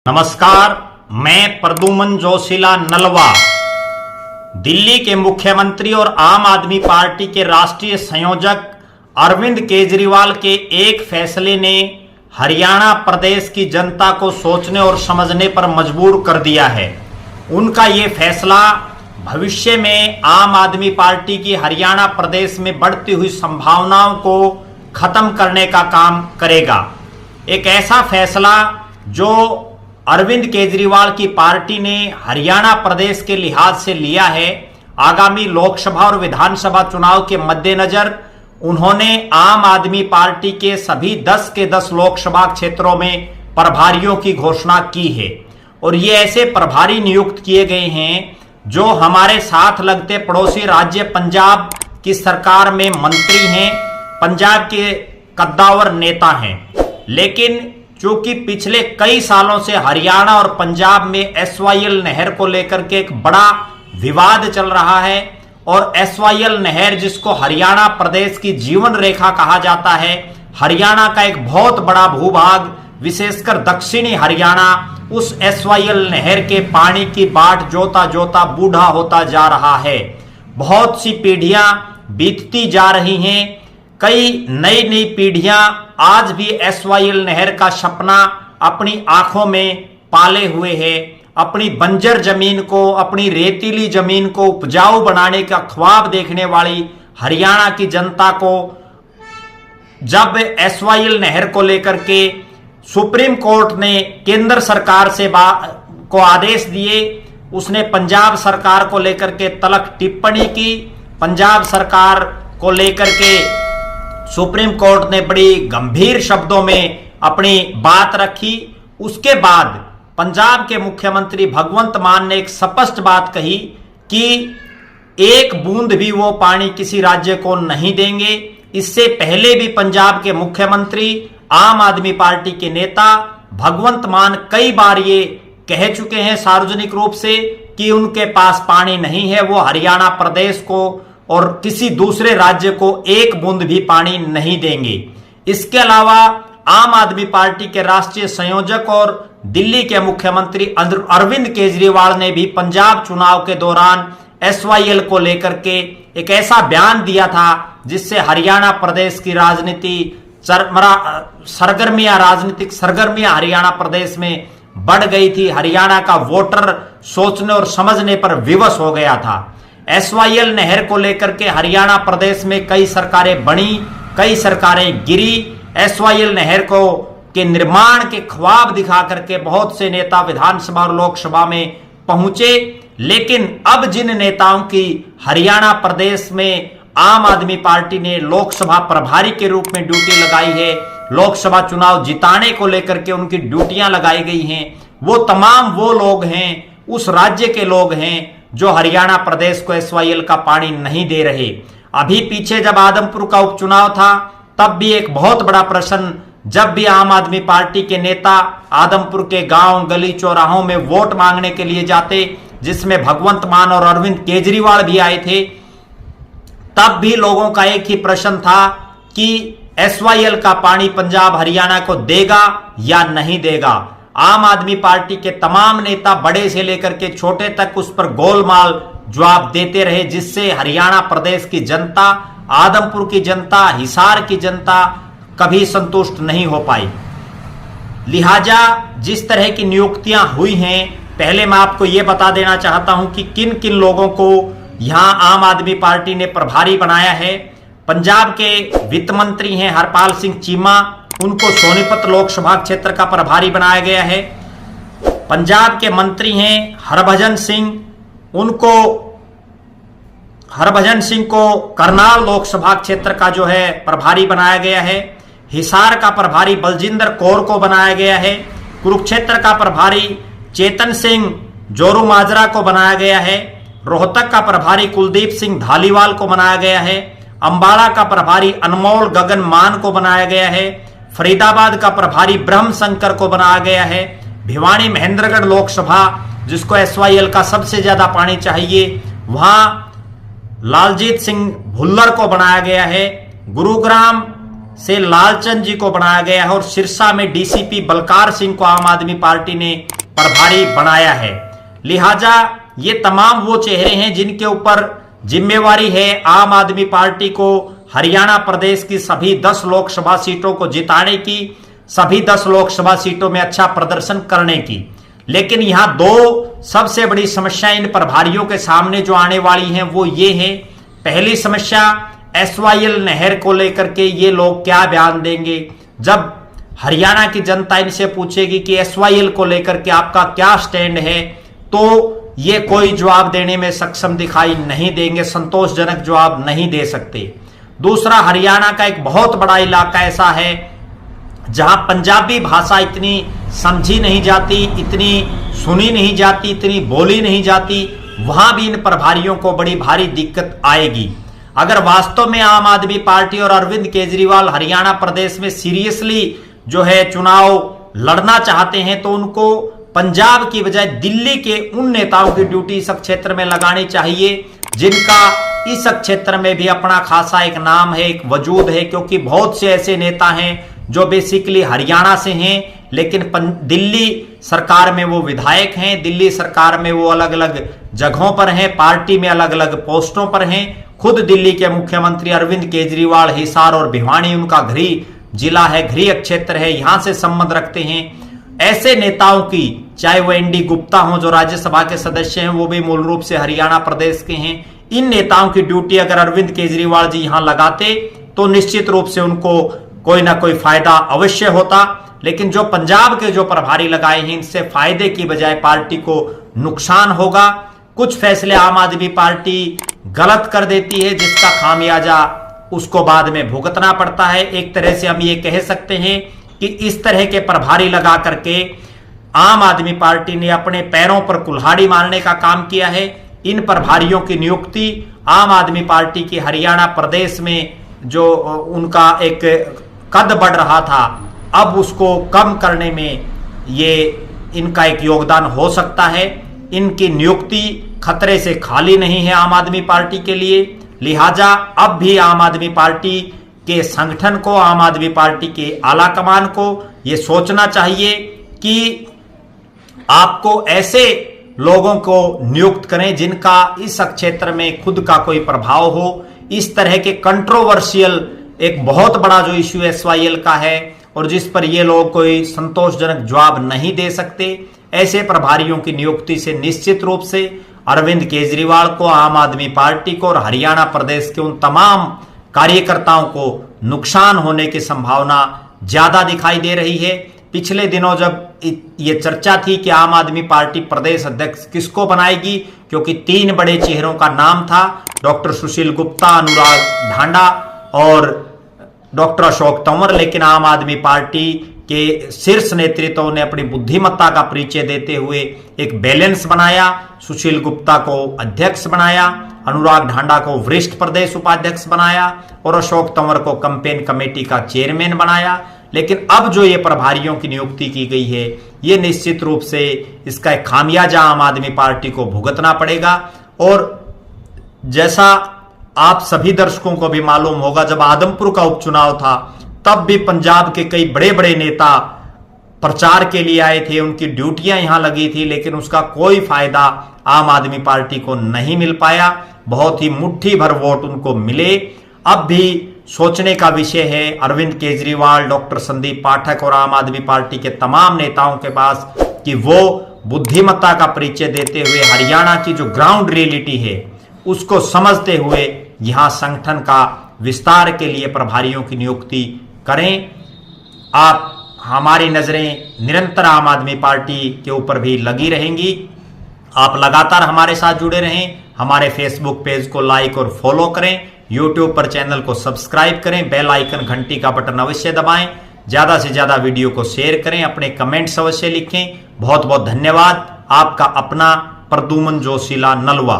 नमस्कार, मैं प्रद्युमन जोशीला नलवा। दिल्ली के मुख्यमंत्री और आम आदमी पार्टी के राष्ट्रीय संयोजक अरविंद केजरीवाल के एक फैसले ने हरियाणा प्रदेश की जनता को सोचने और समझने पर मजबूर कर दिया है। उनका ये फैसला भविष्य में आम आदमी पार्टी की हरियाणा प्रदेश में बढ़ती हुई संभावनाओं को खत्म करने का काम करेगा। एक ऐसा फैसला जो अरविंद केजरीवाल की पार्टी ने हरियाणा प्रदेश के लिहाज से लिया है। आगामी लोकसभा और विधानसभा चुनाव के मद्देनजर उन्होंने आम आदमी पार्टी के सभी 10 के 10 लोकसभा क्षेत्रों में प्रभारियों की घोषणा की है और ये ऐसे प्रभारी नियुक्त किए गए हैं जो हमारे साथ लगते पड़ोसी राज्य पंजाब की सरकार में मंत्री हैं, पंजाब के कद्दावर नेता हैं। लेकिन चूंकि पिछले कई सालों से हरियाणा और पंजाब में एसवाईएल नहर को लेकर के एक बड़ा विवाद चल रहा है और एसवाईएल नहर, जिसको हरियाणा प्रदेश की जीवन रेखा कहा जाता है, हरियाणा का एक बहुत बड़ा भूभाग, विशेषकर दक्षिणी हरियाणा, उस एसवाईएल नहर के पानी की बाट जोता जोता बूढ़ा होता जा रहा है। बहुत सी पीढ़ियां बीतती जा रही हैं। कई नई नई पीढ़ियां आज भी एसवाईएल नहर का सपना अपनी आंखों में पाले हुए है। अपनी बंजर जमीन को, अपनी रेतीली जमीन को उपजाऊ बनाने का ख्वाब देखने वाली हरियाणा की जनता को जब एसवाईएल नहर को लेकर के सुप्रीम कोर्ट ने केंद्र सरकार से को आदेश दिए, उसने पंजाब सरकार को लेकर के तलख टिप्पणी की। पंजाब सरकार को लेकर के सुप्रीम कोर्ट ने बड़ी गंभीर शब्दों में अपनी बात रखी। उसके बाद पंजाब के मुख्यमंत्री भगवंत मान ने एक स्पष्ट बात कही कि एक बूंद भी वो पानी किसी राज्य को नहीं देंगे। इससे पहले भी पंजाब के मुख्यमंत्री, आम आदमी पार्टी के नेता भगवंत मान कई बार ये कह चुके हैं सार्वजनिक रूप से कि उनके पास पानी नहीं है, वो हरियाणा प्रदेश को और किसी दूसरे राज्य को एक बूंद भी पानी नहीं देंगे। इसके अलावा आम आदमी पार्टी के राष्ट्रीय संयोजक और दिल्ली के मुख्यमंत्री अरविंद केजरीवाल ने भी पंजाब चुनाव के दौरान एसवाईएल को लेकर के एक ऐसा बयान दिया था जिससे हरियाणा प्रदेश की राजनीतिक सरगर्मियां हरियाणा प्रदेश में बढ़ गई थी। हरियाणा का वोटर सोचने और समझने पर विवश हो गया था। एसवाईएल नहर को लेकर के हरियाणा प्रदेश में कई सरकारें बनी, कई सरकारें गिरी। एसवाईएल नहर को के निर्माण के ख्वाब दिखा करके बहुत से नेता विधानसभा और लोकसभा में पहुंचे। लेकिन अब जिन नेताओं की हरियाणा प्रदेश में आम आदमी पार्टी ने लोकसभा प्रभारी के रूप में ड्यूटी लगाई है, लोकसभा चुनाव जिताने को लेकर के उनकी ड्यूटियां लगाई गई हैं, वो तमाम वो लोग हैं, उस राज्य के लोग हैं जो हरियाणा प्रदेश को एसवाईएल का पानी नहीं दे रहे। अभी पीछे जब आदमपुर का उपचुनाव था तब भी एक बहुत बड़ा प्रश्न, जब भी आम आदमी पार्टी के नेता आदमपुर के गांव गली चौराहों में वोट मांगने के लिए जाते, जिसमें भगवंत मान और अरविंद केजरीवाल भी आए थे, तब भी लोगों का एक ही प्रश्न था कि एसवाईएल का पानी पंजाब हरियाणा को देगा या नहीं देगा। आम आदमी पार्टी के तमाम नेता बड़े से लेकर के छोटे तक उस पर गोलमाल जवाब देते रहे, जिससे हरियाणा प्रदेश की जनता, आदमपुर की जनता, हिसार की जनता कभी संतुष्ट नहीं हो पाई। लिहाजा जिस तरह की नियुक्तियां हुई हैं, पहले मैं आपको यह बता देना चाहता हूं कि किन किन लोगों को यहां आम आदमी पार्टी ने प्रभारी बनाया है। पंजाब के वित्त मंत्री हैं हरपाल सिंह चीमा, उनको सोनीपत लोकसभा क्षेत्र का प्रभारी बनाया गया है। पंजाब के मंत्री हैं हरभजन सिंह, उनको हरभजन सिंह को करनाल लोकसभा क्षेत्र का जो है प्रभारी बनाया गया है। हिसार का प्रभारी बलजिंदर कौर को बनाया गया है। कुरुक्षेत्र का प्रभारी चेतन सिंह जोरू माजरा को बनाया गया है। रोहतक का प्रभारी कुलदीप सिंह धालीवाल को बनाया गया है। अंबाला का प्रभारी अनमोल गगन मान को बनाया गया है। फरीदाबाद का प्रभारी ब्रह्म शंकर को बनाया गया है। भिवानी महेंद्रगढ़ लोकसभा, जिसको एसवाईएल का सबसे ज्यादा पानी चाहिए, वहां लालजीत सिंह भुल्लर को बनाया गया है। गुरुग्राम से लालचंद जी को बनाया गया है और सिरसा में डीसीपी बलकार सिंह को आम आदमी पार्टी ने प्रभारी बनाया है। लिहाजा ये तमाम वो चेहरे हैं जिनके ऊपर जिम्मेवारी है आम आदमी पार्टी को हरियाणा प्रदेश की सभी 10 लोकसभा सीटों को जिताने की, सभी 10 लोकसभा सीटों में अच्छा प्रदर्शन करने की। लेकिन यहां दो सबसे बड़ी समस्या इन प्रभारियों के सामने जो आने वाली हैं वो ये है। पहली समस्या SYL नहर को लेकर के ये लोग क्या बयान देंगे। जब हरियाणा की जनता इनसे पूछेगी कि SYL को लेकर के आपका क्या स्टैंड है, तो ये कोई जवाब देने में सक्षम दिखाई नहीं देंगे, संतोषजनक जवाब नहीं दे सकते। दूसरा, हरियाणा का एक बहुत बड़ा इलाका ऐसा है जहां पंजाबी भाषा इतनी समझी नहीं जाती, इतनी सुनी नहीं जाती, इतनी बोली नहीं जाती, वहां भी इन प्रभारियों को बड़ी भारी दिक्कत आएगी। अगर वास्तव में आम आदमी पार्टी और अरविंद केजरीवाल हरियाणा प्रदेश में सीरियसली जो है चुनाव लड़ना चाहते हैं, तो उनको पंजाब की बजाय दिल्ली के उन नेताओं की ड्यूटी इस क्षेत्र में लगानी चाहिए जिनका इस क्षेत्र में भी अपना खासा एक नाम है, एक वजूद है। क्योंकि बहुत से ऐसे नेता हैं जो बेसिकली हरियाणा से हैं, लेकिन दिल्ली सरकार में वो विधायक हैं, दिल्ली सरकार में वो अलग अलग जगहों पर हैं, पार्टी में अलग अलग पोस्टों पर हैं। खुद दिल्ली के मुख्यमंत्री अरविंद केजरीवाल हिसार और भिवानी उनका गृह जिला है, गृह क्षेत्र है, यहां से संबंध रखते हैं। ऐसे नेताओं की, चाहे वो ND गुप्ता हो जो राज्यसभा के सदस्य हैं, वो भी मूल रूप से हरियाणा प्रदेश के हैं, इन नेताओं की ड्यूटी अगर अरविंद केजरीवाल जी यहां लगाते तो निश्चित रूप से उनको कोई ना कोई फायदा अवश्य होता। लेकिन जो पंजाब के जो प्रभारी लगाए हैं, इनसे फायदे की बजाय पार्टी को नुकसान होगा। कुछ फैसले आम आदमी पार्टी गलत कर देती है जिसका खामियाजा उसको बाद में भुगतना पड़ता है। एक तरह से हम ये कह सकते हैं कि इस तरह के प्रभारी लगा करके आम आदमी पार्टी ने अपने पैरों पर कुल्हाड़ी मारने का काम किया है। इन प्रभारियों की नियुक्ति आम आदमी पार्टी की हरियाणा प्रदेश में जो उनका एक कद बढ़ रहा था, अब उसको कम करने में ये इनका एक योगदान हो सकता है। इनकी नियुक्ति खतरे से खाली नहीं है आम आदमी पार्टी के लिए। लिहाजा अब भी आम आदमी पार्टी के संगठन को, आम आदमी पार्टी के आला कमान को यह सोचना चाहिए कि आपको ऐसे लोगों को नियुक्त करें जिनका इस क्षेत्र में खुद का कोई प्रभाव हो। इस तरह के कंट्रोवर्शियल एक बहुत बड़ा जो इश्यू SYL का है और जिस पर ये लोग कोई संतोषजनक जवाब नहीं दे सकते, ऐसे प्रभारियों की नियुक्ति से निश्चित रूप से अरविंद केजरीवाल को, आम आदमी पार्टी को और हरियाणा प्रदेश के उन तमाम कार्यकर्ताओं को नुकसान होने की संभावना ज्यादा दिखाई दे रही है। पिछले दिनों जब ये चर्चा थी कि आम आदमी पार्टी प्रदेश अध्यक्ष किसको बनाएगी, क्योंकि 3 बड़े चेहरों का नाम था, डॉक्टर सुशील गुप्ता, अनुराग ढांडा और डॉक्टर अशोक तंवर, लेकिन आम आदमी पार्टी के शीर्ष नेतृत्व ने अपनी बुद्धिमत्ता का परिचय देते हुए एक बैलेंस बनाया। सुशील गुप्ता को अध्यक्ष बनाया, अनुराग ढांडा को वरिष्ठ प्रदेश उपाध्यक्ष बनाया और अशोक तंवर को कैंपेन कमेटी का चेयरमैन बनाया। लेकिन अब जो ये प्रभारियों की नियुक्ति की गई है, ये निश्चित रूप से इसका एक खामियाजा आम आदमी पार्टी को भुगतना पड़ेगा। और जैसा आप सभी दर्शकों को भी मालूम होगा, जब आदमपुर का उपचुनाव था तब भी पंजाब के कई बड़े बड़े नेता प्रचार के लिए आए थे, उनकी ड्यूटियां यहां लगी थी, लेकिन उसका कोई फायदा आम आदमी पार्टी को नहीं मिल पाया। बहुत ही मुट्ठी भर वोट उनको मिले। अब भी सोचने का विषय है अरविंद केजरीवाल, डॉक्टर संदीप पाठक और आम आदमी पार्टी के तमाम नेताओं के पास कि वो बुद्धिमत्ता का परिचय देते हुए हरियाणा की जो ग्राउंड रियलिटी है उसको समझते हुए यहां संगठन का विस्तार के लिए प्रभारियों की नियुक्ति करें। आप हमारी नजरें निरंतर आम आदमी पार्टी के ऊपर भी लगी रहेंगी। आप लगातार हमारे साथ जुड़े रहें। हमारे फेसबुक पेज को लाइक और फॉलो करें, यूट्यूब पर चैनल को सब्सक्राइब करें, बेल आइकन घंटी का बटन अवश्य दबाएं, ज्यादा से ज्यादा वीडियो को शेयर करें, अपने कमेंट्स अवश्य लिखें। बहुत बहुत धन्यवाद। आपका अपना प्रद्युमन जोशीला नलवा।